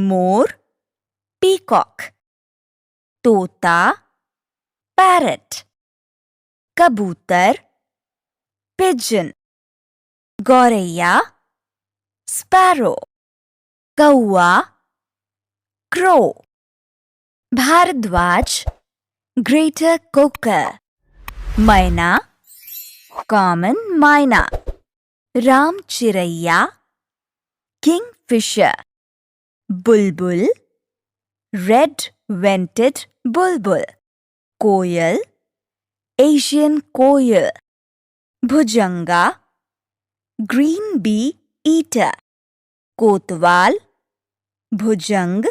मोर, peacock, तोता, parrot, कबूतर, pigeon, गौरैया, sparrow, कौआ, crow, भारद्वाज, greater cocker, मैना, common myna, राम चिरैया, kingfisher, बुलबुल, red-vented bulbul, कोयल, Asian कोयल, भुजंगा, green bee eater, कोतवाल, भुजंग,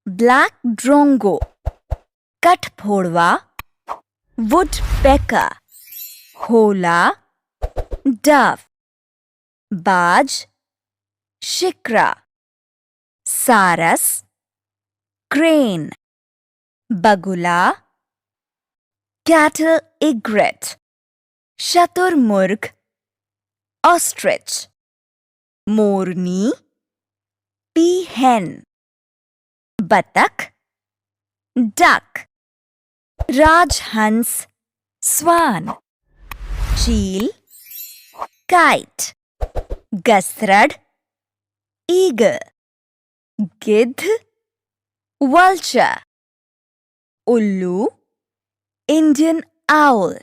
black drongo, कठफोड़वा, woodpecker, होला, dove, बाज, शिक्रा, सारस, crane, बगुला, cattle egret, शतुरमुर्ग, ostrich, मोरनी, peahen, बतख, duck, राजहंस, swan, चील, kite, गसरड़, eagle, गिद्ध, vulture, उल्लू, Indian owl,